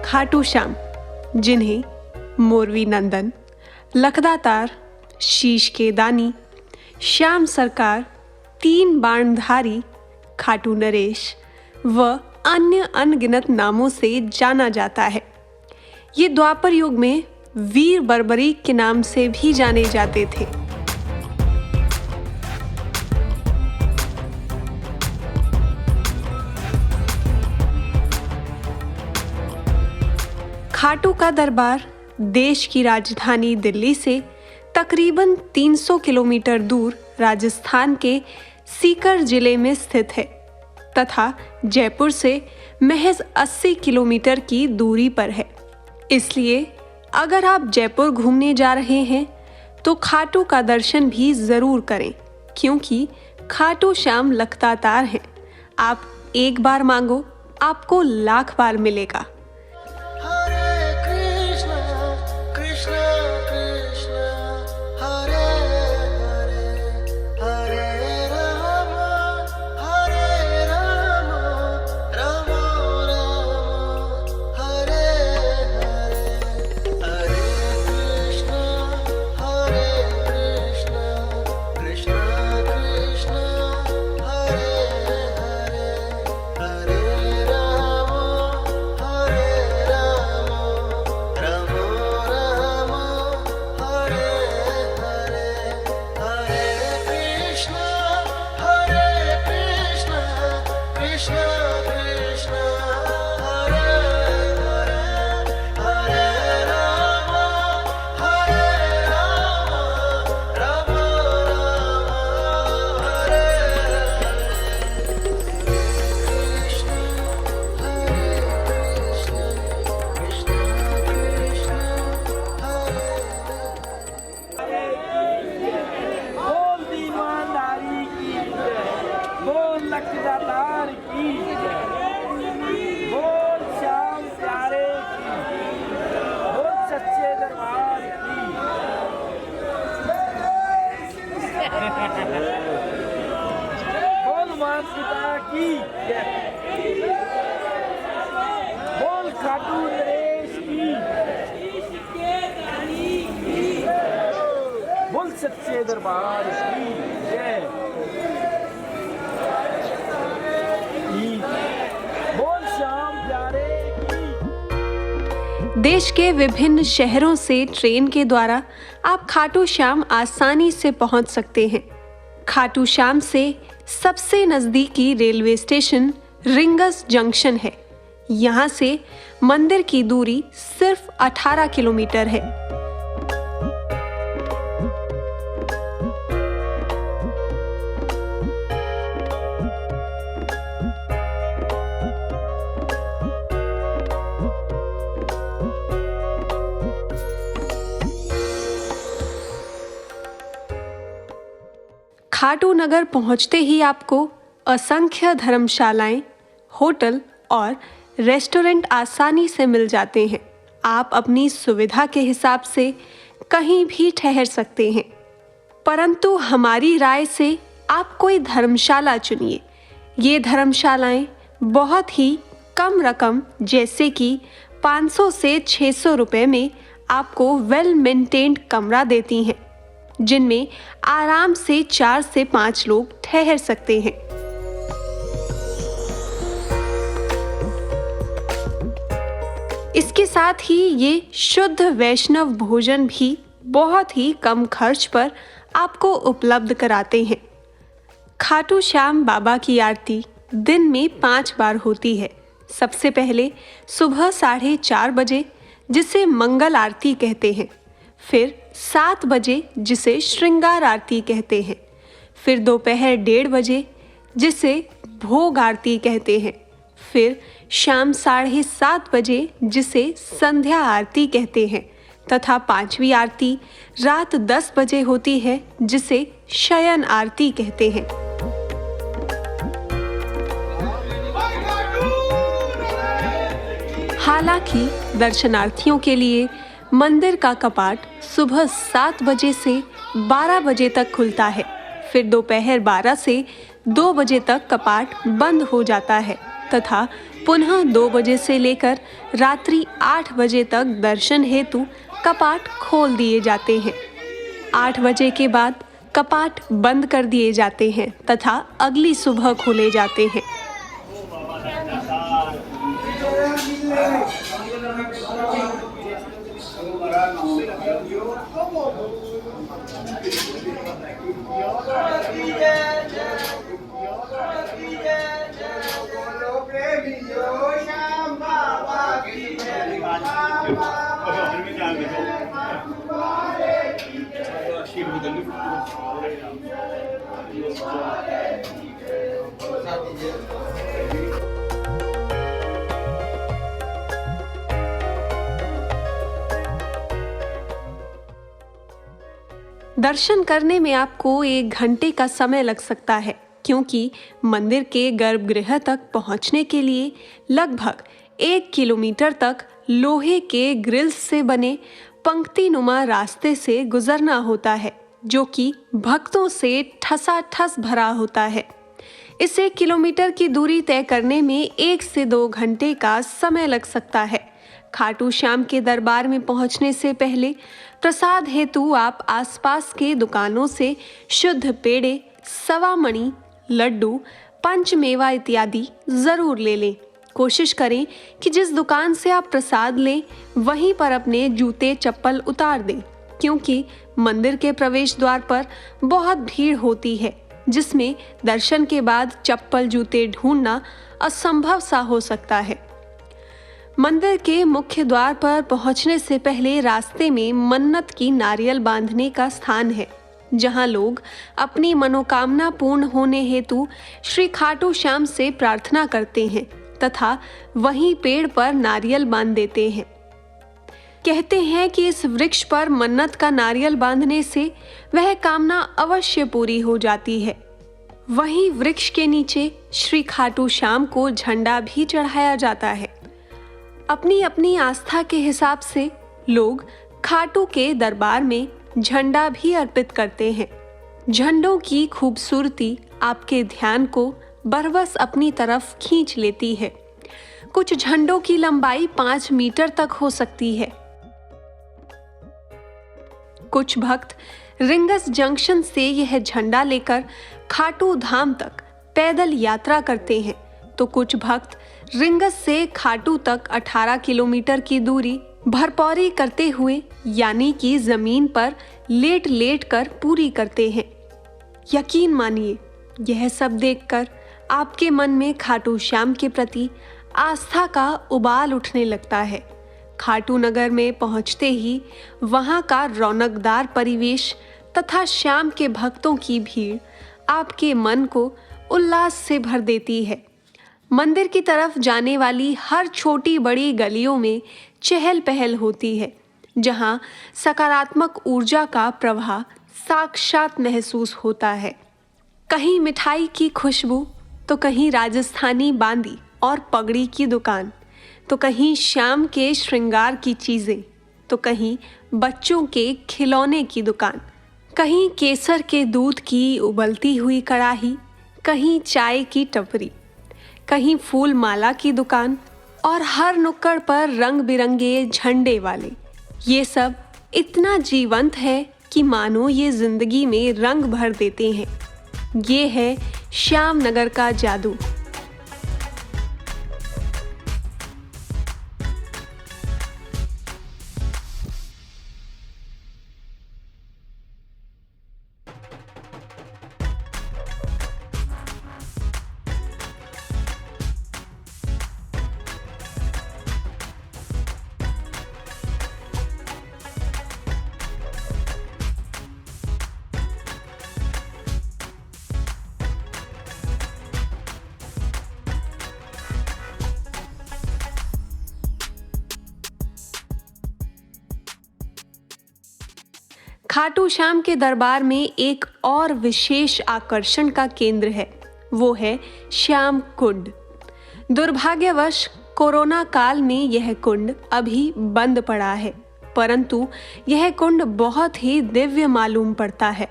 खाटू श्याम, जिन्हें मोरवी नंदन, लखदातार, शीश के दानी, श्याम सरकार, तीन बाणधारी, खाटू नरेश व अन्य अनगिनत नामों से जाना जाता है। ये द्वापर युग में वीर बर्बरीक के नाम से भी जाने जाते थे। खाटू का दरबार देश की राजधानी दिल्ली से तकरीबन 300 किलोमीटर दूर राजस्थान के सीकर जिले में स्थित है तथा जयपुर से महज 80 किलोमीटर की दूरी पर है। इसलिए अगर आप जयपुर घूमने जा रहे हैं तो खाटू का दर्शन भी ज़रूर करें, क्योंकि खाटू श्याम लखदातार हैं। आप एक बार मांगो, आपको लाख बार मिलेगा। लखदातार की बोल, श्याम प्यारे की बोल, सच्चे दरबार की बोल, मां पिता की बोल, खाटू नरेश की बोल, सच्चे दरबार की जय। देश के विभिन्न शहरों से ट्रेन के द्वारा आप खाटू श्याम आसानी से पहुंच सकते हैं। खाटू श्याम से सबसे नज़दीकी रेलवे स्टेशन रिंगस जंक्शन है। यहाँ से मंदिर की दूरी सिर्फ 18 किलोमीटर है। खाटू नगर पहुंचते ही आपको असंख्य धर्मशालाएं, होटल और रेस्टोरेंट आसानी से मिल जाते हैं। आप अपनी सुविधा के हिसाब से कहीं भी ठहर सकते हैं, परंतु हमारी राय से आप कोई धर्मशाला चुनिए। ये धर्मशालाएं बहुत ही कम रकम, जैसे कि 500 से 600 रुपये में आपको वेल मेंटेन्ड कमरा देती हैं, जिनमें आराम से 4 से 5 लोग ठहर सकते हैं। इसके साथ ही ये शुद्ध वैष्णव भोजन भी बहुत ही कम खर्च पर आपको उपलब्ध कराते हैं। खाटू श्याम बाबा की आरती दिन में 5 बार होती है। सबसे पहले सुबह 4:30 बजे, जिसे मंगल आरती कहते हैं, फिर 7 बजे, जिसे श्रृंगार आरती कहते हैं, फिर दोपहर 1:30 बजे, जिसे भोग आरती कहते हैं, फिर शाम 7:30 बजे, जिसे संध्या आरती कहते हैं, तथा 5वीं आरती रात 10 बजे होती है, जिसे शयन आरती कहते हैं। हालांकि दर्शनार्थियों के लिए मंदिर का कपाट सुबह 7 बजे से 12 बजे तक खुलता है, फिर दोपहर 12 से 2 बजे तक कपाट बंद हो जाता है। तथा पुनः 2 बजे से लेकर रात्रि 8 बजे तक दर्शन हेतु कपाट खोल दिए जाते हैं। 8 बजे के बाद कपाट बंद कर दिए जाते हैं तथा अगली सुबह खोले जाते हैं। दर्शन करने में आपको 1 घंटे का समय लग सकता है, क्योंकि मंदिर के गर्भगृह तक पहुंचने के लिए लगभग 1 किलोमीटर तक लोहे के ग्रिल्स से बने पंक्तिनुमा रास्ते से गुजरना होता है, जो कि भक्तों से ठसाठस भरा होता है। इस 1 किलोमीटर की दूरी तय करने में 1 से 2 घंटे का समय लग सकता है। खाटू श्याम के दरबार में पहुंचने से पहले प्रसाद हेतु आप आसपास के दुकानों से शुद्ध पेड़े, सवा मणि, लड्डू, पंचमेवा इत्यादि जरूर ले लें। कोशिश करें कि जिस दुकान से आप प्रसाद लें वहीं पर अपने जूते चप्पल उतार दें, क्योंकि मंदिर के प्रवेश द्वार पर बहुत भीड़ होती है, जिसमें दर्शन के बाद चप्पल जूते ढूंढना असंभव सा हो सकता है। मंदिर के मुख्य द्वार पर पहुंचने से पहले रास्ते में मन्नत की नारियल बांधने का स्थान है, जहां लोग अपनी मनोकामना पूर्ण होने हेतु श्री खाटू श्याम से प्रार्थना करते हैं तथा वहीं पेड़ पर नारियल बांध देते हैं। कहते हैं कि इस वृक्ष पर मन्नत का नारियल बांधने से वह कामना अवश्य पूरी हो जाती है। वहीं वृक्ष के नीचे श्री खाटू श्याम को झंडा भी चढ़ाया जाता है। अपनी अपनी आस्था के हिसाब से लोग खाटू के दरबार में झंडा भी अर्पित करते हैं। झंडों की खूबसूरती आपके ध्यान को बरबस अपनी तरफ खींच लेती है। कुछ झंडों की लंबाई 5 मीटर तक हो सकती है। कुछ भक्त रिंगस जंक्शन से यह झंडा लेकर खाटू धाम तक पैदल यात्रा करते हैं, तो कुछ भक्त रिंगस से खाटू तक 18 किलोमीटर की दूरी भरपौरी करते हुए यानी कि जमीन पर लेट लेट कर पूरी करते हैं। यकीन मानिए, यह सब देखकर आपके मन में खाटू श्याम के प्रति आस्था का उबाल उठने लगता है। खाटू नगर में पहुंचते ही वहां का रौनकदार परिवेश तथा श्याम के भक्तों की भीड़ आपके मन को उल्लास से भर देती है। मंदिर की तरफ जाने वाली हर छोटी बड़ी गलियों में चहल पहल होती है, जहां सकारात्मक ऊर्जा का प्रवाह साक्षात महसूस होता है। कहीं मिठाई की खुशबू, तो कहीं राजस्थानी बांदी और पगड़ी की दुकान, तो कहीं श्याम के श्रृंगार की चीज़ें, तो कहीं बच्चों के खिलौने की दुकान, कहीं केसर के दूध की उबलती हुई कड़ाही, कहीं चाय की टपरी, कहीं फूल माला की दुकान और हर नुक्कड़ पर रंग बिरंगे झंडे वाले। ये सब इतना जीवंत है कि मानो ये जिंदगी में रंग भर देते हैं। ये है श्याम नगर का जादू। खाटू श्याम के दरबार में एक और विशेष आकर्षण का केंद्र है, वो है श्याम कुंड। दुर्भाग्यवश कोरोना काल में यह कुंड अभी बंद पड़ा है, परंतु यह कुंड बहुत ही दिव्य मालूम पड़ता है।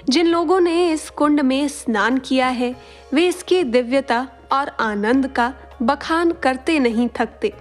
जिन लोगों ने इस कुंड में स्नान किया है वे इसकी दिव्यता और आनंद का बखान करते नहीं थकते।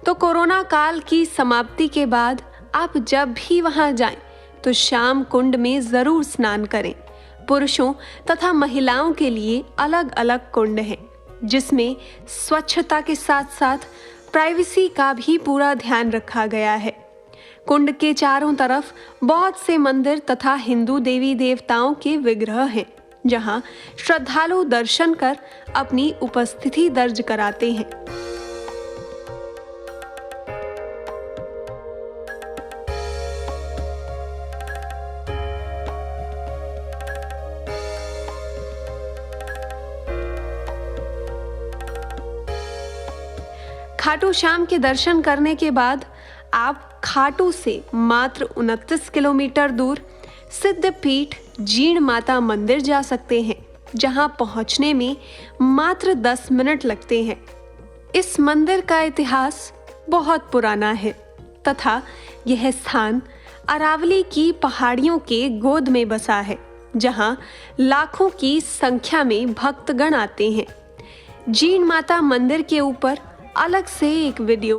तो कोरोना काल की समाप्ति के बाद आप जब भी वहां जाएं तो श्याम कुंड में ज़रूर स्नान करें। पुरुषों तथा महिलाओं के लिए अलग अलग कुंड हैं, जिसमें स्वच्छता के साथ साथ प्राइवेसी का भी पूरा ध्यान रखा गया है। कुंड के चारों तरफ बहुत से मंदिर तथा हिंदू देवी देवताओं के विग्रह हैं, जहां श्रद्धालु दर्शन कर अपनी उपस्थिति दर्ज कराते हैं। खाटू श्याम के दर्शन करने के बाद आप खाटू से मात्र 29 किलोमीटर दूर सिद्धपीठ जीण माता मंदिर जा सकते हैं, जहां पहुंचने में मात्र 10 मिनट लगते हैं। इस मंदिर का इतिहास बहुत पुराना है तथा यह स्थान अरावली की पहाड़ियों के गोद में बसा है, जहां लाखों की संख्या में भक्तगण आते हैं। जीण माता मंदिर के ऊपर अलग से एक वीडियो